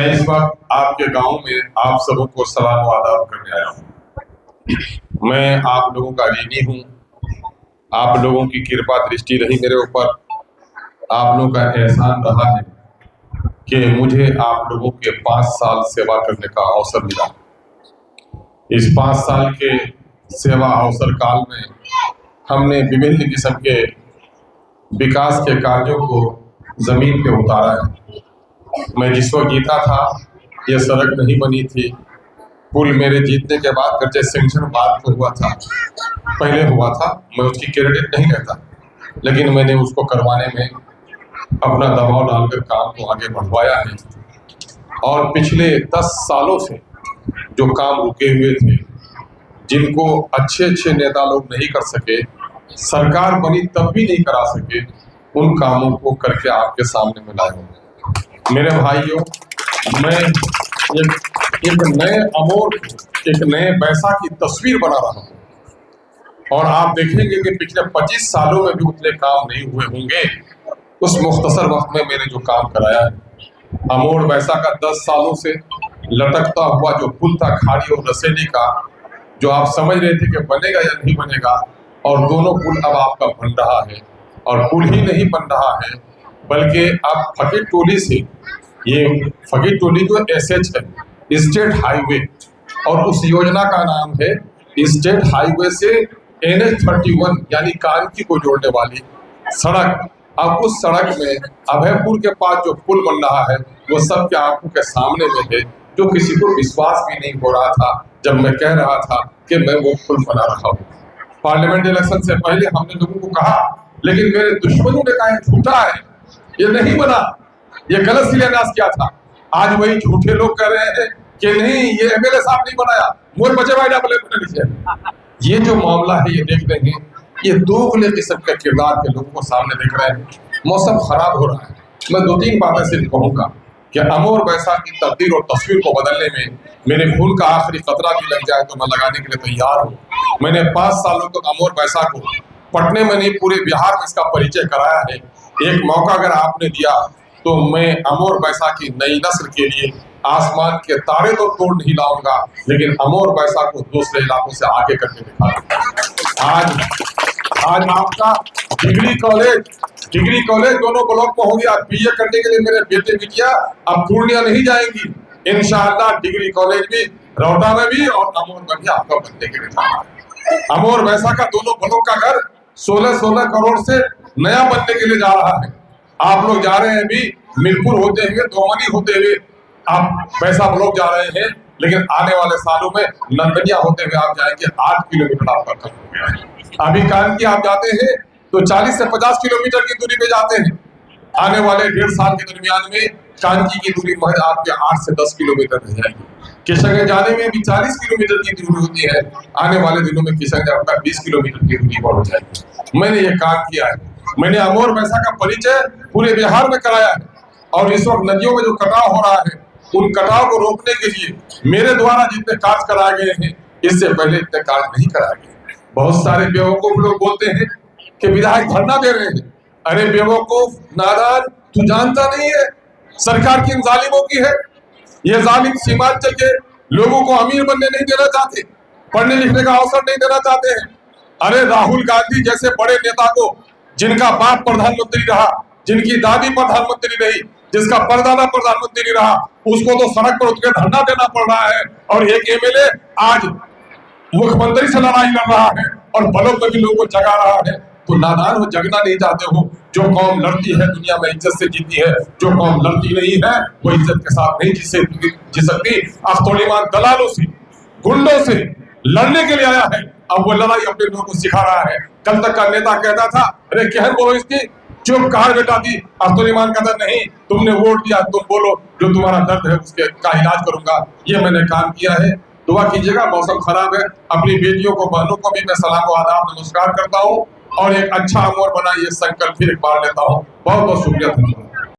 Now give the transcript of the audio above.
इस वक्त आपके गांव में आप सबों को सलाम व आदाब करने आया हूँ। मैं आप लोगों का ऋणी हूँ। आप लोगों की कृपा दृष्टि रही मेरे ऊपर। आप लोगों का एहसान रहा है कि मुझे आप लोगों के 5 साल सेवा करने का अवसर मिला। इस 5 साल के सेवा अवसर काल में हमने विभिन्न किस्म के विकास के कार्यों को जमीन पे उतारा है। मैं जिस वक्त जीता था ये सड़क नहीं बनी थी। पुल मेरे जीतने के बाद कर्जे सेंक्शन बाद को हुआ था, पहले हुआ था। मैं उसकी क्रेडिट नहीं लेता, लेकिन मैंने उसको करवाने में अपना दबाव डालकर काम को आगे बढ़वाया है। और पिछले 10 सालों से जो काम रुके हुए थे, जिनको अच्छे नेता लोग नहीं कर सके, सरकार बनी तब भी नहीं करा सके, उन कामों को करके आपके सामने में लाया हूँ। मेरे भाइयों, मैं एक नए अमोर, एक नए बैसा की तस्वीर बना रहा हूँ। और आप देखेंगे कि पिछले 25 सालों में भी उतने काम नहीं हुए होंगे उस मुख्तसर वक्त में मैंने जो काम कराया है। अमोर बैसा का 10 सालों से लटकता हुआ जो पुल था खाड़ी और रसेली का, जो आप समझ रहे थे कि बनेगा या नहीं बनेगा, और दोनों पुल अब आपका बन रहा है। और पुल ही नहीं बन रहा है, बल्कि अब फकीर टोली से, ये फकीर टोली जो एसएच है, स्टेट हाईवे, और उस योजना का नाम है स्टेट हाईवे से NH 31 यानी कानकी को जोड़ने वाली सड़क। अब उस सड़क में अभयपुर के पास जो पुल बन रहा है वो सबके आंखों के सामने में है, जो किसी को विश्वास भी नहीं हो रहा था जब मैं कह रहा था कि मैं वो पुल बना रहा हूँ। पार्लियामेंट इलेक्शन से पहले हमने लोगों को कहा, लेकिन मेरे दुश्मनों ने कहा झूठा है, ये नहीं बना, ये गलत शिलान्यास किया था। आज वही झूठे लोग कह रहे हैं कि नहीं, ये MLA साहब नहीं बनाया, मोर बचे भाई ना बोले। ये जो मामला है ये देख रहे हैं, ये दोगले किस्म के किरदार के लोगों को सामने देख रहे हैं। मौसम खराब हो रहा है। मैं 2-3 बातें सिर्फ कहूंगा कि अमोर बैसा की तकदीर और तस्वीर को बदलने में मेरे खून का आखिरी कतरा भी लग जाए तो मैं लगाने के लिए तैयार हूँ। मैंने 5 सालों तक अमोर बैसा को पटने में नहीं, पूरे बिहार में इसका परिचय कराया है। एक मौका अगर आपने दिया तो मैं अमोर बैसा की नई नस्ल के लिए आसमान के तारे तो तोड़ नहीं लाऊंगा, लेकिन अमोर बैसा को दूसरे इलाकों से आगे करके दिखाऊंगा। आज आपका डिग्री कॉलेज दोनों ब्लॉक में हो गया। BA करने के लिए मेरे बेटे बिटिया अब पूर्णिया नहीं जाएंगी, इंशाअल्लाह डिग्री कॉलेज भी रौटा में भी और अमोर में भी आपका बनने के लिए जाना है। अमोर बैसा का दोनों ब्लॉक का घर 16 करोड़ से नया बनने के लिए जा रहा है। आप लोग जा रहे हैं अभी मिरपुर होते हुए, दोमनी होते हुए आप बैसा ब्लॉक जा रहे हैं, लेकिन आने वाले सालों में नंदनिया होते हुए आप जाएंगे। 8 किलोमीटर आपका कम हो गया है। अभी कानकी आप जाते हैं तो 40 से 50 किलोमीटर की दूरी पे जाते हैं। आने वाले 1.5 साल के दरमियान में कानकी की दूरी महज आपके 8 से 10 किलोमीटर रह जाएगी। किशनगंज जाने में भी 40 किलोमीटर की दूरी होती है, आने वाले दिनों में किशनगंज आपका 20 किलोमीटर की दूरी बढ़ जाएगी। मैंने ये काम किया है। मैंने अमोर बैसा का परिचय पूरे बिहार में कराया है। और इस वक्त नदियों में जो कटाव हो रहा है, उन कटाव को रोकने के लिए मेरे द्वारा जितने कार्य कराए गए हैं, इससे पहले इतने कार्य नहीं कराए गए। बहुत सारे बेवकूफ लोग बोलते हैं कि विधायक धरना दे रहे हैं। अरे बेवकूफ नादान, तू जानता नहीं है सरकार किन जालिमों की है। ये जालिम सीमांचल के लोगों को अमीर बनने नहीं देना चाहते, पढ़ने लिखने का अवसर नहीं देना चाहते हैं। अरे राहुल गांधी जैसे बड़े नेता को, जिनका बाप प्रधानमंत्री रहा, जिनकी दादी प्रधानमंत्री रही, जिसका परदादा प्रधानमंत्री रहा, उसको तो सड़क पर उठकर धरना देना पड़ रहा है। और एक MLA आज मुख्यमंत्री से लड़ाई लड़ रहा है और ब्लॉक में भी लोगों को जगा रहा है। तो नादान हो, जगना नहीं चाहते हो। जो कौम लड़ती है दुनिया में इज्जत से जीती है, जो कौम लड़ती नहीं है वो इज्जत के साथ नहीं जी सकती। अख्तौलीमान दलालों से, गुंडों से लड़ने के लिए आया है। अब वो लड़ाई अपने लोगों को सिखा रहा है। कल तक का नेता कहता था अरे कहन बोलो इसकी, चुप कहा बेटा दी। अख्तौलीमान कहता नहीं, तुमने वोट दिया, तुम बोलो, जो तुम्हारा दर्द है उसके का इलाज करूंगा। ये मैंने काम किया है। दुआ कीजिएगा। मौसम खराब है। अपनी बेटियों को, बहनों को भी मैं सलाम व आदाब नमस्कार करता हूँ और एक अच्छा अमोर बना ये संकल्प फिर एक बार लेता हूँ। बहुत बहुत शुक्रिया।